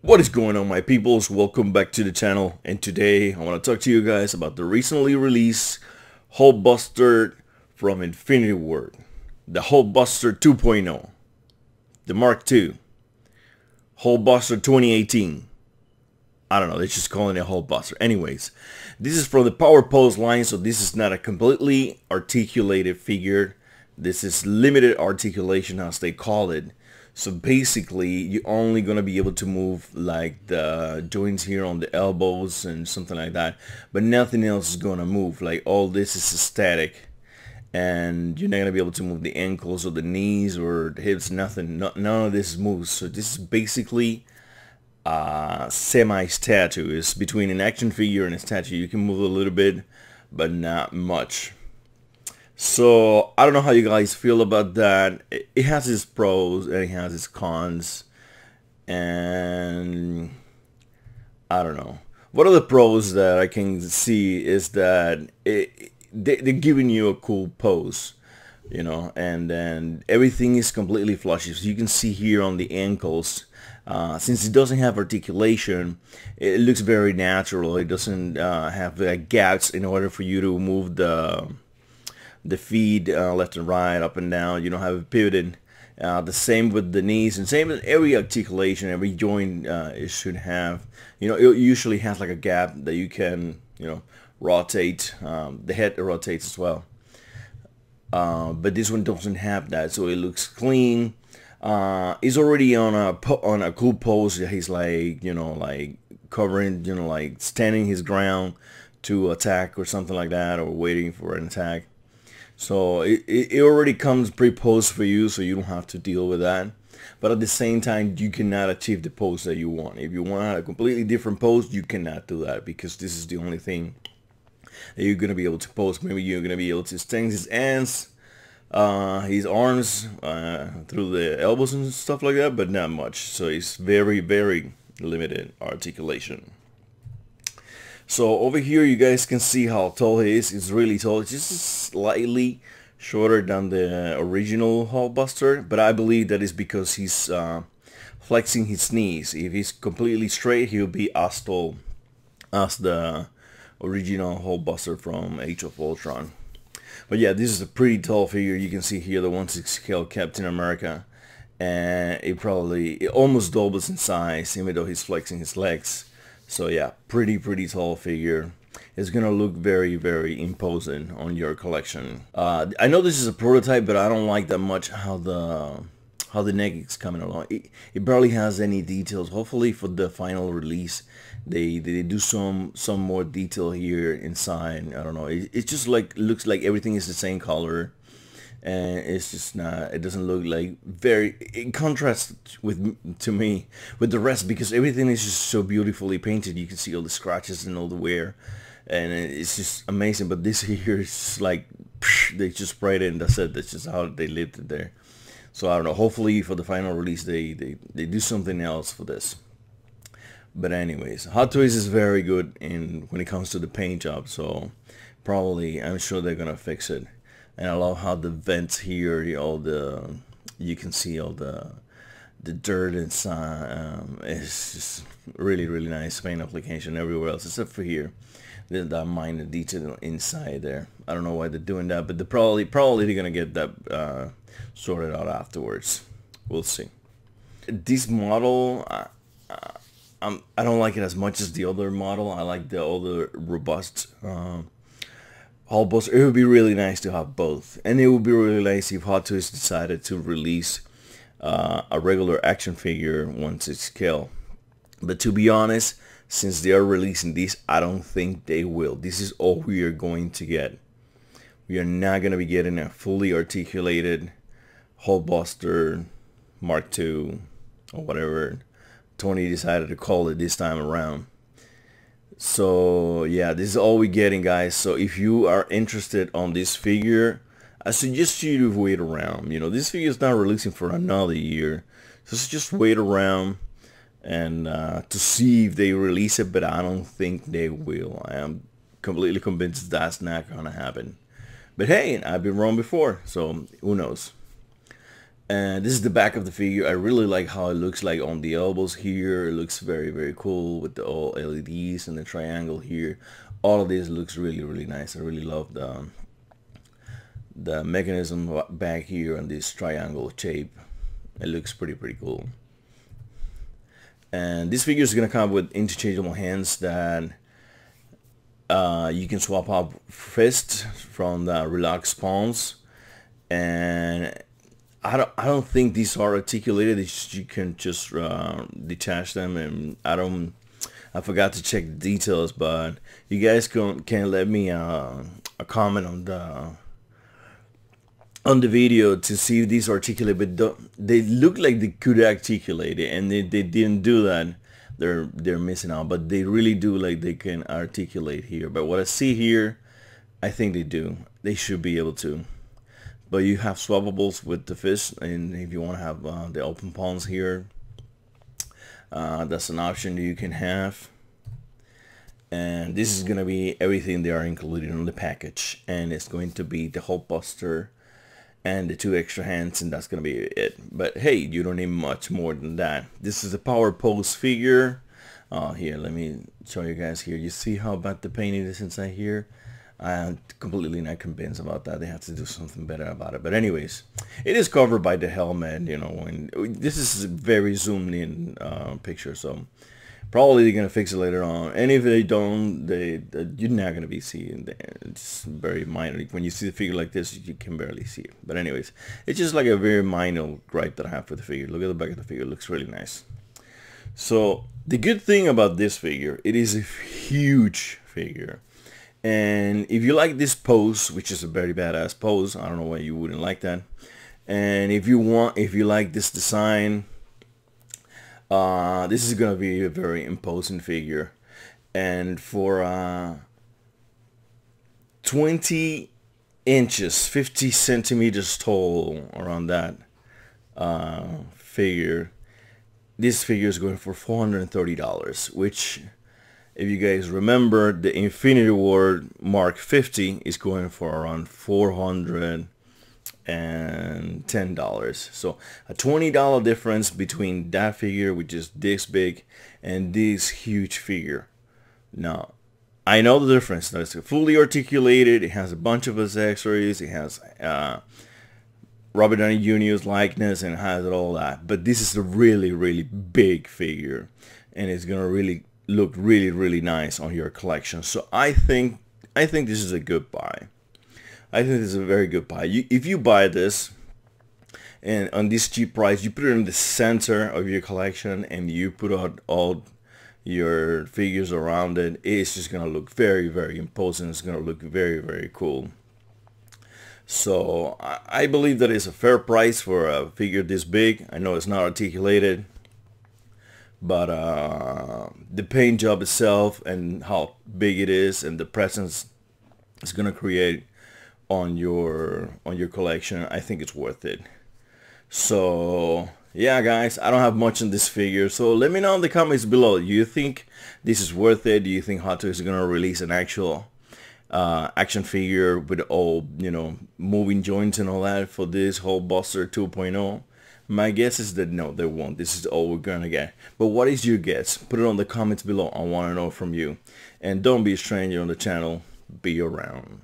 What is going on, my peoples? Welcome back to the channel, and today I want to talk to you guys about the recently released Hulkbuster from Infinity Ward, the Hulkbuster 2.0, the Mark II, Hulkbuster 2018. I don't know, they're just calling it Hulkbuster. Anyways, this is from the Power Pose line, so this is not a completely articulated figure. This is limited articulation, as they call it. So basically, you're only going to be able to move like the joints here on the elbows and something like that. But nothing else is going to move. Like all this is static. And you're not going to be able to move the ankles or the knees or the hips, nothing. None of this moves. So this is basically a semi-statue. It's between an action figure and a statue. You can move a little bit, but not much. So I don't know how you guys feel about that. It has its pros and it has its cons, and I don't know. One of the pros that I can see is that they're giving you a cool pose, you know, and then everything is completely flush. So you can see here on the ankles, since it doesn't have articulation, it looks very natural. It doesn't have gaps in order for you to move the feet left and right, up and down. You don't have it pivoted. The same with the knees, and same with every articulation, every joint it should have. You know, it usually has like a gap that you can, you know, rotate. The head rotates as well. But this one doesn't have that, so it looks clean. He's already on a cool pose. He's like, you know, like covering, you know, like standing his ground to attack or something like that, or waiting for an attack. So it already comes pre-posed for you, so you don't have to deal with that. But at the same time, you cannot achieve the pose that you want. If you want a completely different pose, you cannot do that, because this is the only thing that you're going to be able to pose. Maybe you're going to be able to extend his hands, his arms through the elbows and stuff like that, but not much. So it's very, very limited articulation. So over here you guys can see how tall he is. He's really tall. It's just slightly shorter than the original Hulkbuster, but I believe that is because he's flexing his knees. If he's completely straight, he'll be as tall as the original Hulkbuster from Age of Ultron. But yeah, this is a pretty tall figure. You can see here the 1/6 scale Captain America, and it almost doubles in size, even though he's flexing his legs. So yeah, pretty tall figure. It's gonna look very, very imposing on your collection. I know this is a prototype, but I don't like that much how the neck is coming along. It barely has any details. Hopefully for the final release, they do some more detail here inside. I don't know. It just like looks like everything is the same color. And it's just not, it doesn't look like very, in contrast to me with the rest, because everything is just so beautifully painted. You can see all the scratches and all the wear, and it's just amazing. But this here is just like, they just sprayed it and that's it. That's just how they lived it there. So I don't know, hopefully for the final release they do something else for this. But anyways, Hot Toys is very good when it comes to the paint job, so probably, I'm sure they're gonna fix it. And I love how the vents here, you can see all the dirt inside. It's just really nice paint application everywhere else except for here. There's that minor detail inside there. I don't know why they're doing that, but they're probably they're gonna get that sorted out afterwards. We'll see. This model, I don't like it as much as the other model. I like the other robust Hulkbuster. It would be really nice to have both, and it would be really nice if Hot Toys decided to release a regular action figure 1/6 scale. But to be honest, since they are releasing this, I don't think they will. This is all we are going to get. We are not going to be getting a fully articulated Hulkbuster Mark II, or whatever Tony decided to call it this time around. So yeah, this is all we're getting, guys. So if you are interested on this figure, I suggest you to wait around. You know, this figure is not releasing for another year, so just wait around and to see if they release it. But I don't think they will. I am completely convinced that's not gonna happen. But hey, I've been wrong before, so who knows. And this is the back of the figure. I really like how it looks like on the elbows here. It looks very, very cool with the all LEDs and the triangle here. All of this looks really, really nice. I really love the mechanism back here and this triangle shape. It looks pretty cool. And this figure is gonna come with interchangeable hands that you can swap out fists from the relaxed palms. And I don't think these are articulated. You can just detach them, and I forgot to check the details, but you guys can let me a comment on the video to see if these articulate, but they look like they could articulate it, and they didn't do that. They're missing out, but they really do, like they can articulate here. But what I see here, I think they do. They should be able to. But you have swappables with the fist, and if you want to have the open palms here, that's an option that you can have. And this is gonna be everything they are included in the package, and it's going to be the Hulkbuster and the 2 extra hands, and that's gonna be it. But hey, you don't need much more than that. This is a power pose figure. Here, let me show you guys here. You see how bad the paint is inside here? I'm completely not convinced about that. They have to do something better about it. But anyways, it is covered by the helmet, you know, and this is a very zoomed in picture, so probably they're gonna fix it later on. And if they don't, you're not gonna be seeing that. It's very minor. When you see the figure like this, you can barely see it. But anyways, it's just like a very minor gripe that I have for the figure. Look at the back of the figure. It looks really nice. So the good thing about this figure, it is a huge figure. And if you like this pose, which is a very badass pose, I don't know why you wouldn't like that. And if you like this design, this is gonna be a very imposing figure. And for 20 inches, 50 centimeters tall, around that figure, this figure is going for $430, which, if you guys remember, the Infinity Ward Mark 50 is going for around $410. So a $20 difference between that figure, which is this big, and this huge figure. Now, I know the difference. That it's fully articulated. It has a bunch of accessories. It has Robert Downey Jr.'s likeness, and it has all that. But this is a really big figure, and it's gonna really look really nice on your collection. So I think this is a good buy. I think this is a very good buy. If you buy this and on this cheap price, you put it in the center of your collection and you put out all your figures around it, it's just gonna look very imposing. It's gonna look very cool. So I believe that it's a fair price for a figure this big. I know it's not articulated, but the paint job itself and how big it is and the presence it's gonna create on your collection, I think it's worth it. So yeah, guys, I don't have much on this figure, so let me know in the comments below. Do you think this is worth it? Do you think Hot Toys is gonna release an actual action figure with all, you know, moving joints and all that for this Hulkbuster 2.0? My guess is that no, they won't. This is all we're gonna get. But what is your guess? Put it on the comments below. I want to know from you. And don't be a stranger on the channel. Be around.